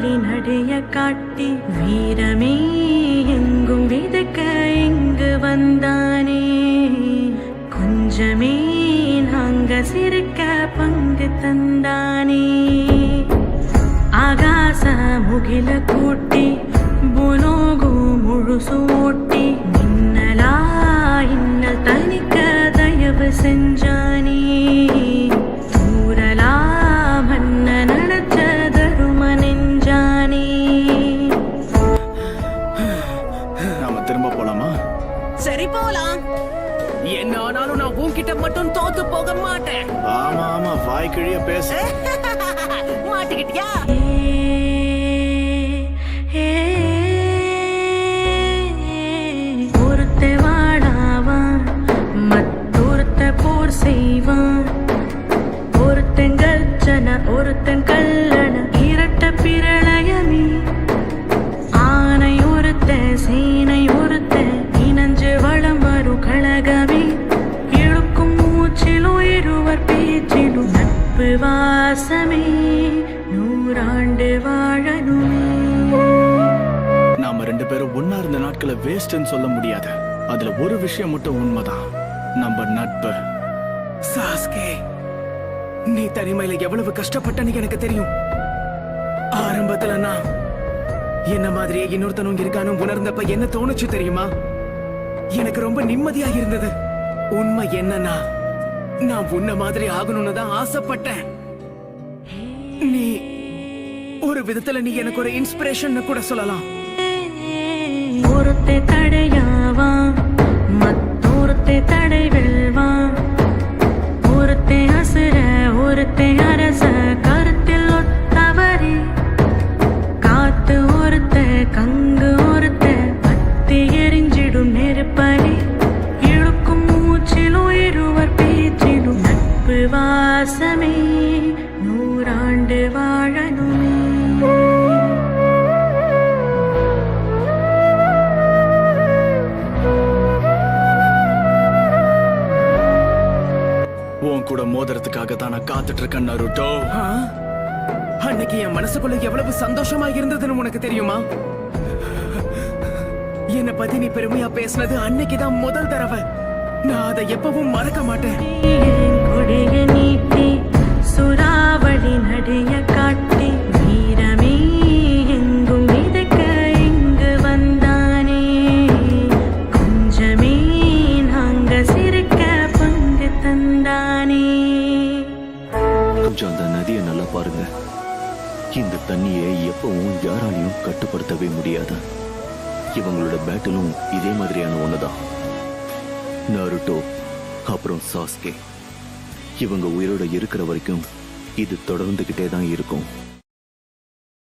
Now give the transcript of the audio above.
சூறாவளி நடைய காட்டி வீரமே எங்கும் விதக்க இங்கு வந்தானே. கொஞ்சமே நாங்க சிரிக்க பங்கு தந்தானே. ஆகாச முகில கூட்டி புலோகு முழுசு ஓட்டி மின்னலா இன்னல் தனிக்க தயவு செஞ்சானே. தூரலா மன்ன நடச்ச தரும நெஞ்சானே. நாம திரும்ப போலாமா? சரி போலாம். என்ன ஆனாலும் நான் உன்கிட்ட மட்டும் தோத்து போக மாட்டேன். ஆமா ஆமா, வாய் கிழிய பேச மாட்டிக்கிட்டியா? ஒருத்த வாழாவான் மற்றொருத்த போர் செய்வான். ஒருத்தன் கர்ஜன ஒருத்தன் கல்லண இரட்ட பிரளயமே. ஆனை ஒருத்த சேனை ஒருத்த இனஞ்சு வளம் வரும் கழகமே. இழுக்கும் மூச்சிலும் இருவர் பேச்சிலும் நட்பு வாசமே. நூறாண்டு வாழணுமே. நாம ரெண்டு பேரும் ஒன்னா இருந்த நாட்களை வேஸ்ட்னு சொல்ல முடியாது. அதுல ஒரு விஷயம் மட்டும் உண்மைதான், நம்ம நட்பு. சாஸ்கே, நீ தனிமையில எவ்வளவு கஷ்டப்பட்டன்னு எனக்கு தெரியும். ஆரம்பத்துல நான் என்ன மாதிரியே இன்னொருத்தனும் இருக்கானு உணர்ந்தப்ப என்ன தோணுச்சு தெரியுமா? எனக்கு ரொம்ப நிம்மதியா இருந்தது. உண்மை என்னன்னா, நான் உன்ன மாதிரி ஆகணும்னு தான் ஆசைப்பட்டேன். நீ ஒரு விதத்துல நீ எனக்கு ஒரு இன்ஸ்பிரேஷன் கூட சொல்லலாம். ஒருத்தை தடையாவான் மற்றொருத்தை தடை வெல்வான். ஒருத்தை அசுர ஒருத்தை அரச கருத்தில் ஒத்தவரே. காத்து ஒருத்த கங்கு ஒருத்த பத்தி எரிஞ்சிடும் நெருப்பறி. இழுக்கும் மூச்சிலும் இருவர் பேச்சிலும் நட்பு வாசமே. நூறாண்டு வாழணுமே. உன் கூட மோதிரத்துக்காக தான் நான் காத்துட்டு இருக்கேன் நருட்டோ. அன்னைக்கு என் மனசுக்குள்ள எவ்வளவு சந்தோஷமா இருந்ததுன்னு உனக்கு தெரியுமா? என்ன பத்தி நீ பெருமையா பேசினது அன்னைக்குதான் முதல் தடவை. நான் அதை எப்பவும் மறக்க மாட்டேன். கொடிய நீட்டி சூறாவளி நடைய காட்டி வீரமே எங்கும் விதக்க இங்கு வந்தானே. கொஞ்சமே நாங்க சிரிக்க பங்கு தந்தானே. கொஞ்சம் அந்த நதியை நல்லா பாருங்க. இந்த தண்ணியை எப்பவும் யாராலையும் கட்டுப்படுத்தவே முடியாது. இவங்களோட பேட்டிலும் இதே மாதிரியான ஒண்ணுதான். நருட்டோ அப்புறம் சாஸ்கே இவங்க உயிரோட இருக்கிற வரைக்கும் இது தொடர்ந்துகிட்டே தான் இருக்கும்.